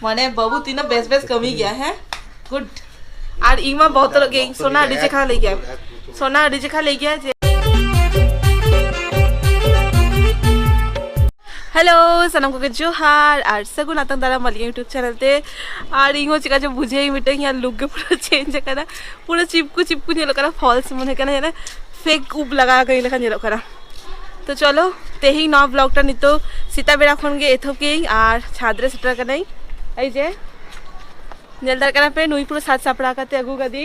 माने बाबू तीना base base कमी गया है गुड और इमा बहुत लगे सोना अड़ी चेखा ले गया सोना अड़ी चेखा ले गया हेलो सनम को जोहार और सगुन आतंक दारा मलिया यूट्यूब चैनल ते और इंगो चिका जो बुझे मिटे यहाँ लुक के पूरा चेंज करा पूरा चिपकू नेलो करा फॉल्स मन है ना फेक उप लगा कहीं लेखा नेलो करा तो चलो तेही नवा ब्लॉगटा नितो सीता बेड़ा खन गे एथब के और छादरे सेटर कनाई आई जे नेलदार कना पे नुई पूरा साथ सापड़ा करते अगू कदी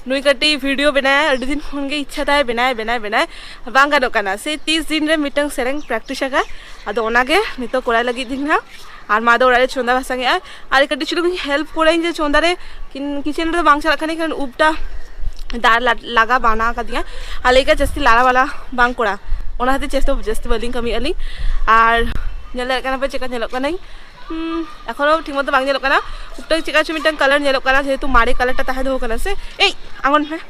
नुई कटी वीडियो बनाया अड़ी दिन खन गे इच्छा था बनाए बांग गानो कना से 30 दिन रे मिटंग सेरेंग प्रैक्टिस का अदो ओनागे नितो कोराय लगी दिन ना और मा दो ओरारे चोंदा भासांगे और कटी चुलुंग हेल्प कोराई जे चोंदा रे किचन रे बांग चला खाने कारण उपटा दार लगा बाना का दिया आलेका जस्ती लारा वाला बांग कोड़ा ओना हते चेस्तो जस्ती बलिंग कमी अली और नेलदार कना पे चेका नेलो कनाई एखोनो ठीक मतो बांग नेलो कना उपटा चिका मिटंग कलर नेलो कना जेहेतु मारे कलरटा ताहे दो कना से ए आंगन में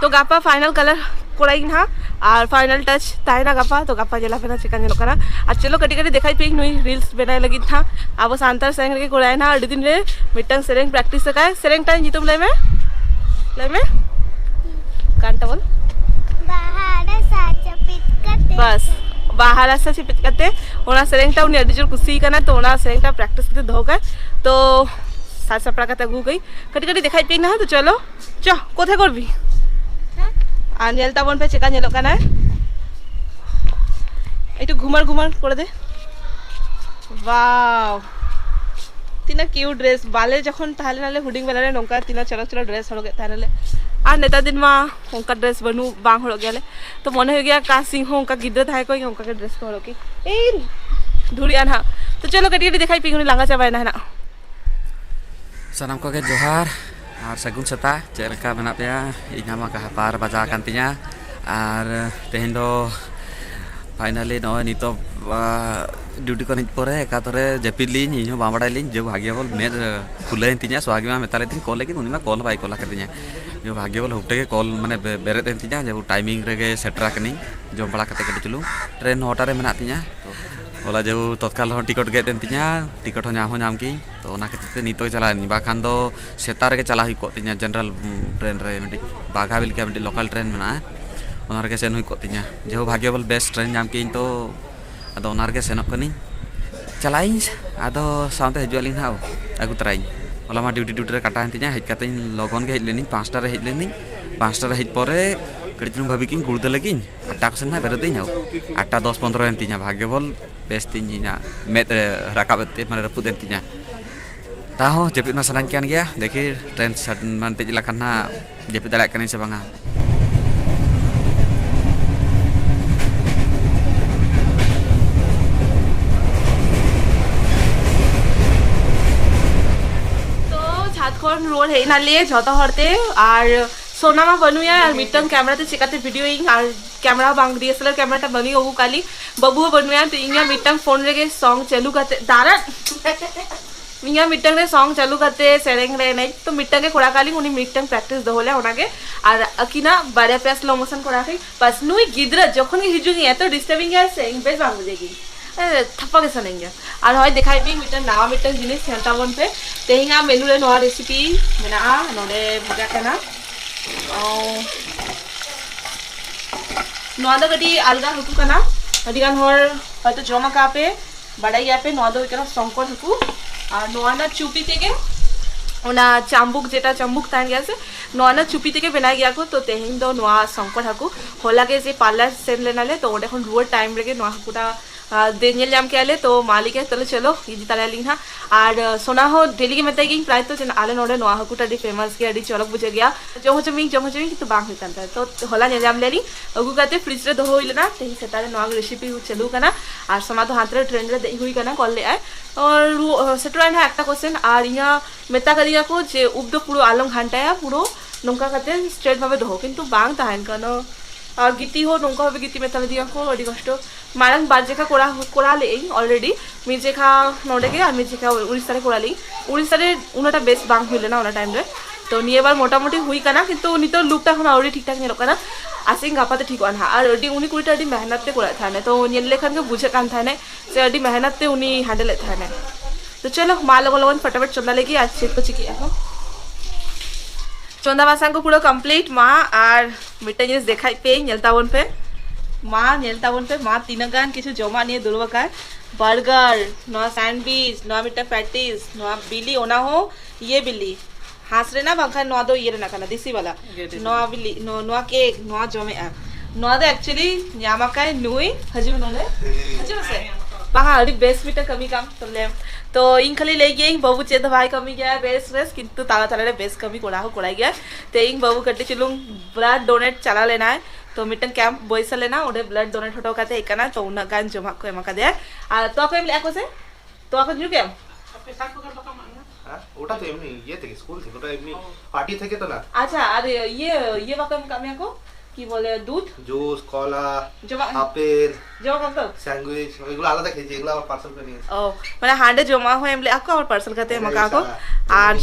तो गापा फाइनल कलर कोड़ाई ना और फाइनल टच ताहे ना गापा तो गापा जेला पे ना चिका नेलो कना और चलो कटी कटी देखाई पे नुई रील्स बनाए लगी था अब सांतार सेरेंग रे कोड़ाई ना अड़ी दिन रे मिटंग सेरेंग प्रैक्टिस सकाय सेरेंग टाइम जितुम ले में कांटा बोल बस बाहर आसा चिपित करते ओना सेरेंगटा उनी अड़ी जोर कुसी कना तो ओना सेरेंगटा प्रैक्टिस करते धो गए तो साथ सपड़ा करते अगू गई कटी कटी देखाई पे ना तो चलो च कोथे करबी আর নেলতা বন पे চেকা নেলো কানা একটু ঘুমার করে দে वाव তিনা কিউ ড্রেস বালে যখন তাহলে নালে হুডিং বেলারে নঙ্কা তিনা চলো ড্রেস হলো তাহলে আর নেতা दिन मा ओंका ड्रेस बनू बांग हो गया तो मन हो गया का सिंह ओंका गिद्र थाय कोई ओंका के ड्रेस को के ए धुरिया ना तो चलो कटी कटी दिखाई पिंगनी लांगा चाबाय ना सनम को के जोहार और सगुन सता चेलका मेना पे इनामा का पार बजा कांतिया और तेहेन दो फाइनली नो नितो ड्यूटी को नित परे एकातरे जेपिली इनो बामडाली जो भाग्य बोल मेर खुले तिया स्वागी मा मेताले दिन कॉल लेकिन उनिमा कॉल बाई कॉल करतिया जो भाग्य बोल हुटे के कॉल माने बेरे तिया जो टाइमिंग रेगे सेटरा कनी जो बड़ा कते कटी चलू ट्रेन होटारे मेना तिया ओला जो तत्काल हो टिकट गे तिया टिकट हो नाम की तो ओना खातिर नितो चला बाखान दो सेता रे चला हुई को तिया जनरल ट्रेन रे मिटी बाघाबिल के मिटी लोकल ट्रेन मेना ओना रे सेन हुई को तिया जो भाग्य बोल बेस्ट ट्रेन नाम की तो अदो ओना रे सेनक कनी चलाई अदो साउंड हजुआली ना अगु तराई ओला मा ड्यूटी रे काटा तिया हेज काते लगन के हेज लेनी 5टा रे हेज लेनी 5टा रे हेज परे कड़ी भाभी कि गुड़दे लगी 8टा को सेना बेरे दिन 8टा 10-15 एन तिया भाग्य बोल बेस्ट तिया मेद राकाबते माने रपुद एन तिया ताहो जेपित मा सनान कियान गया देखि ट्रेन मान तेज लखन ना जेपित दाड़ा कनी से बांगा तो झातखंड रोड है ना लिए झोतो हरते और सोना मा बनुया और मिटंग कैमरा ते चिकाते वीडियो इंग और कैमरा बांग डीएसएलआर कैमरा टा बनी ओगु काली बबू बनुया तो इंगा मिटंग फोन रे के सॉन्ग चालू करते दारा इंगा मिटंग रे सॉन्ग चालू करते सेरेंग रे नहीं तो मिटंग के कोड़ा काली उनी मिटंग प्रैक्टिस दोले ओना के और अकिना बारे पे स्लो मोशन कोड़ा के बस नुई गिद्र जखन के हिजुगी एतो डिस्टर्बिंग है सेंग बेस बांग देगी थप्पा के सनेंगे और होय दिखाई पे मिटंग नावा मिटंग जिनिस सेंटा बन पे तेहिंगा मेनू रे नवा रेसिपी मेना नोडे भजा कना नवा दो कटी अलगा हुकु कना अदिगान हर हयतो जमा का पे बड़ाई या पे नवा दो कना संकर हुकु और नवा ना चुपी तेके ओना चाम्बुक जेटा चाम्बुक तान गया से नवा ना चुपी तेके बनाई गया को तो तेहिन दो नवा संकर हुकु होला के जे पार्लर सेन लेनाले तो ओडे खन रुअर टाइम रेगे नवा हुकुटा देनियल जाम के आले तो मालिक है चलो इजी ताले लिंग हा और सोना हो डेली के मेताई गिंग प्राय तो जन आले नोडे नवा हकुटा डी फेमस के अडी चलक बुझे गया जो चमिंग तो बांग होता तो होला ने जाम लेली अगु काते फ्रिज रे दो होइल ना तेही सेतारे नवा रेसिपी चलू कना और सोना तो हाथ रे ट्रेन रे देई हुई कना कॉल ले आए और सेटरा ना एकटा क्वेश्चन और इया मेता करिया को जे उब दो पुरो आलम घंटाया पुरो नोंका काते स्ट्रेट भाबे दो किंतु बांग ताहेन कनो और गीति हो नोंका होबे गीति मेता दिया को अडी कष्ट मारंग बाजेखा कोड़ा ले ऑलरेडी मिजेखा नोडे के और मिजेखा उड़ीसा रे कोड़ा ले उड़ीसा रे उनाटा बेस बांग हुइले ना ओना टाइम रे तो निये बार मोटामुटी हुई कना किंतु नितो लुकटा खन ऑलरेडी ठीक ठाक नेलो कना आसिंग गापाते ठीक अनहा और अडी उनी कुड़ीटा अडी मेहनत ते कोड़ा थाने तो नियल लेखन के बुझे कान थाने से अडी मेहनत ते उनी हैंडल थाने तो चलो मा लगन लगन फटाफट चंदा लेगी आज चेक को चिकी এখন चंदा बासान को पूरा कंप्लीट मा और मिटा जिनिस देखाई पे नेलतावन पे मा नेलतावन पे मा तीना गान किछु जमा निये दुलबका बर्गर नो सैंडविच नो मिटा पैटीज नो बिली ओना हो ये बिली हास रे ना बाखा नो दो ये रे ना kana दिसी वाला नो बिली नो नो केक नो जमे आ नो दो एक्चुअली न्यामाकाय नुई हजु नले हजु से बाहा अड़ी बेस्ट मिटा कमी काम तले तो इन खाली ले गई बाबू चेद भाई कमी गया बेस्ट रेस किंतु ताला ताला बेस्ट कमी कोड़ा हो कोड़ा गया तो इन बाबू कट्टी चलूं ब्लड डोनेट चला लेना है तो मिटन कैंप बॉयसा लेना ओडे ब्लड डोनेट हटो काते एकना तो उना गान जमा को एमा का दे আর তো কই বলে আকো সে তো আকো নিউ কেম আপনি সাত প্রকার টাকা মাংনা হ্যাঁ ওটা তো এমনি ইয়ে থেকে স্কুল থেকে ওটা এমনি পার্টি থেকে তো না আচ্ছা আর ये বাকাম কামে আকো কি বলে দুধ জুস কলা আপেল জমা করতে স্যান্ডউইচ এগুলো আলাদা খেয়েছি এগুলো আবার পার্সেল করে নিয়ে ও মানে হান্ডে জমা হয় এমলে আকো আবার পার্সেল করতে এমকা আকো আর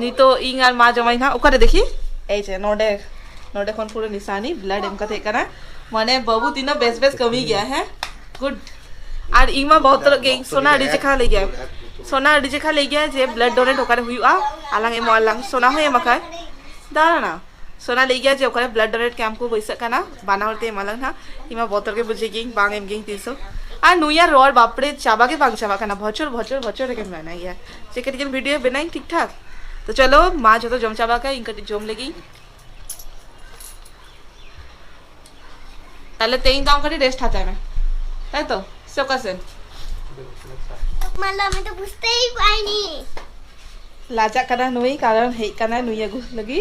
নি তো ইং আর মা জমাই না ওখানে দেখি এই যে নোডে नोटे कौन पूरा निशानी ब्लड एम का थे करना माने बाबू तीनों बेस बेस कमी गया है गुड और इमा बहुत तरह के सोना डीजे खा ले गया सोना डीजे खा ले गया जे ब्लड डोनेट होकर हुआ आलंग एम आलंग सोना हो एम का दाना ना सोना ले गया जे होकर ब्लड डोनेट कैंप को वैसा करना बना होते एम आलंग ना इमा बहुत तरह के बुझे गेंग बांग एम गेंग 300 আর নুইয়ার রড বাপরে চাবাকে বাং চাবা কানা ভচর ভচর ভচর রেখে বানাই গया চেকেট के वीडियो बनाई ठीक ठाक तो चलो मां जो तो जम चाबा का इनका जम लेगी তাহলে 3 দাম করে রেস্ট হাতে আমি তাই তো সব কাছে মানে আমি তো বুঝতেই পাইনি লাজা কানা নই কারণ হেই কানা নইয়া গুছ লাগি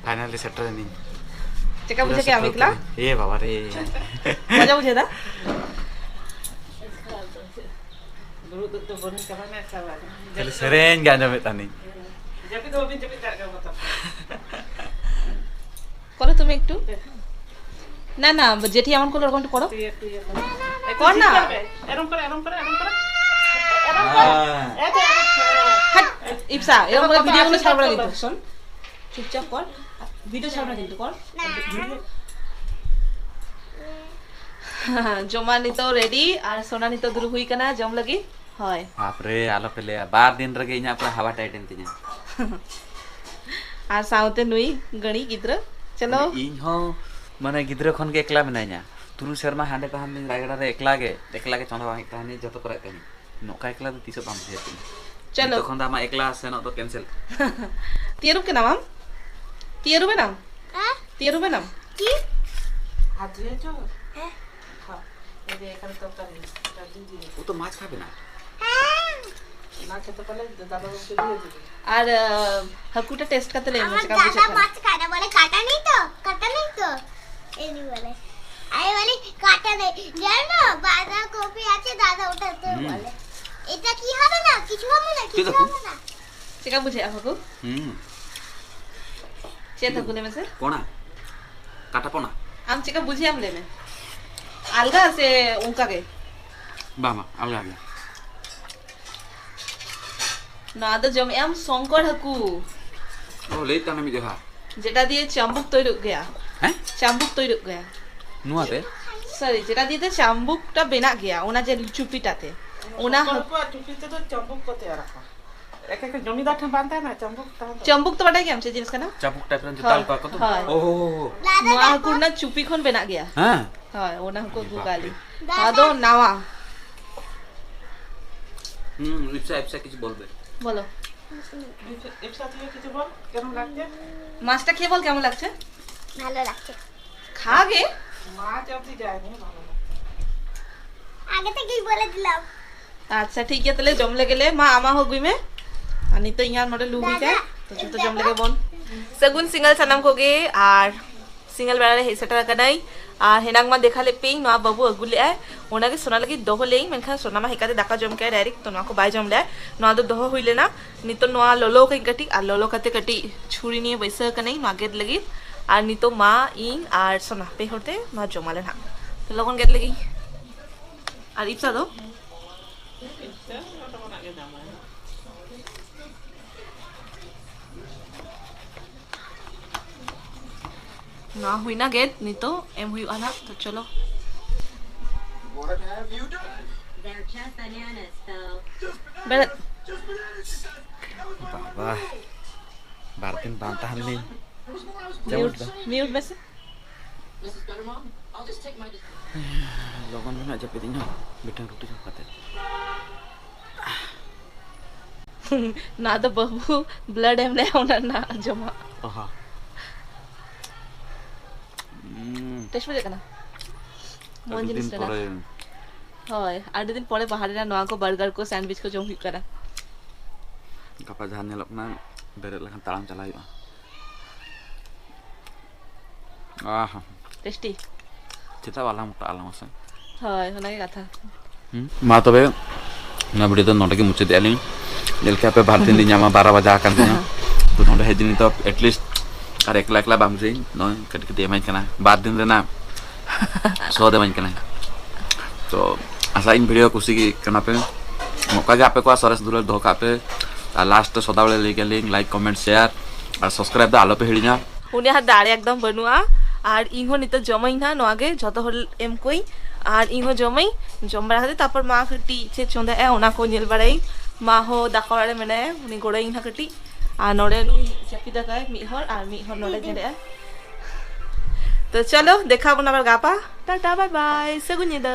फाइनली सेटल नहीं চেকা বুঝে কি আমি কলা ए बाबा रे মজা বুঝে দা चल सेरेन गाना में तानी করো তুমি একটু না না জেঠি এমন করো ওরকম করো কর না এরকম করে ইপসা এরকম করে ভিডিও গুলো ছাড়বো না কিন্তু শুন চুপচাপ কর ভিডিও ছাড়বো না কিন্তু কর জমা নি তো রেডি আর সোনা নি তো দুরু হুই কানা জম লাগি হয় बाप रे आलो पहले 12 दिन रगे इना पर हवा टाइटन तिना আর সাউতে নুই গणी গিদ্র चलो इन हो माने गिद्रे खन के एकला मेनाइना तुरु शर्मा हांडे तहान दिन रायगड़ा रे एकला के चंदा बाई तहानी जतो करे कनी नोका एकला तो तीसो पाम छे चलो तखन दा मा एकला सेनो तो कैंसिल तियरु के नाम तियरु बे नाम হ্যাঁ तियरु बे नाम কি हाथ ले जो হ্যাঁ हां ए दे एखाने तो कर दी वो तो माछ खाबे ना হ্যাঁ ना खेते पहले दादा को दिए दे আর হাকুটা টেস্ট করতে লেন আমার চেকা বুঝে দাদা মাছ কাটা বলে কাটা নেই তো এনি বলে আই বলি কাটা নেই জানো বাঁধা কপি আছে দাদা ওটাতে বলে এটা কি হবে না কিছু হবে না কিছু হবে না চেকা বুঝে হাকু চেতা গুলে মেসে कोना काटा पोना আম চেকা বুঝি আম লেনে আলগা আছে উনকা কে बामा आला आला না তো জম এম শঙ্কর হাকু ओ लेता ना मी देखा যেটা দিয়ে চাম্বুক তৈরি গয়া हैं চাম্বুক তৈরি গয়া नुआते সরি যেটা দিয়ে চাম্বুকটা বেনা গয়া ওনা যে চুপিটাতে ওনা চুপিতে তো চম্বুক করতে রাখা এক এক জমিদার ঠাম বানতে না চম্বুক চাম্বুক তো বাটাই কেমছে জিনিস কেন चाबुक टाइप रन हाँ, ताल पा कतो हाँ। ओ हो নোয়া হাকুর না চুপি খন বেনা গয়া हां হয় ওনা হাকু গুগালি আদো নাওয়া लिप्सा लिप्सा কিছু বলবে বলো একসাথে কিছু বল কেমন লাগছে মাছটা খেয়ে বল কেমন লাগছে ভালো লাগছে খা গে মাছ অবধি যায়নি ভালো আগে থেকেই বলে দিলাম अच्छा ठीक है तले जम लगे ले माँ आमा हो गई में अनि तो यहाँ मोटे लूबी का तो जो तो जम लगे बोन सगुन सिंगल सनम को गे आर सिंगल बेड़ा रे हेसेटा कनाई आर हेनांग मा देखा ले पिंग ना बाबू अगुले आए ओना के सोना लगी दोहो लेई मेनखा सोना मा हेकाते दाका जम के डायरेक्ट तो ना को बाय जम ले ना तो दोहो हुइले ना नि तो नोआ लोलो के कटी आ लोलो कते कटी छुरी निये बैसा कनाई ना गेट लगी आर नि तो मा इंग आर सोना पे होते ना जमाले ना तो लोगन गेट लगी आर इप्सा दो ना हुई ना गेट नहीं तो एम हुई आना तो चलो Berat. Bapak, Bartin bantahan nih. Mute bese. Logan mana aja petinya, bedang roti coklat. ना तो बहू ब्लड एम ले होना ना जमा Aha. टेस्ट में देखना मन जिनिस ना হয় আর দিন পরে পাহাড়িরা নোয়া को बर्गर को सैंडविच को जम करा Gapa jahan nyelok na beret lah talang calai. Ah, tasty kita walang muka alam masa. হয় होना की कथा Ma tobe na video to nota ke muche dialing. Jel ke ape Bhartin di nyama 12 baja akan punya. To nota hedin to at least ar ekla bang sih, no ket ket main kana. Baad din na so de main kana. तो आशा इन video खुशी की करना पे मौका जे आपे को सरस दुलर धोका पे लास्ट सदा बेले लेके लिंक लाइक कमेंट शेयर और सब्सक्राइब द आलो पे हिड़िया उन्हें हाथ दाड़े एकदम बनुआ আর ইংহো নিতে জমাই না নোয়াগে যত হল এম কই আর ইংহো জমাই জমবা রাখতে তারপর মা কটি ইচ্ছে চন্দা এ ওনা কো নেল বাড়াই মা হো দাকড়ারে মানে উনি গোড়াই না কটি আর নড়ে চাপি দাকায় মিহর আর মিহর নড়ে জেড়ে তো চলো দেখা বনাবার গাপা টাটা বাই বাই সেগুনিদা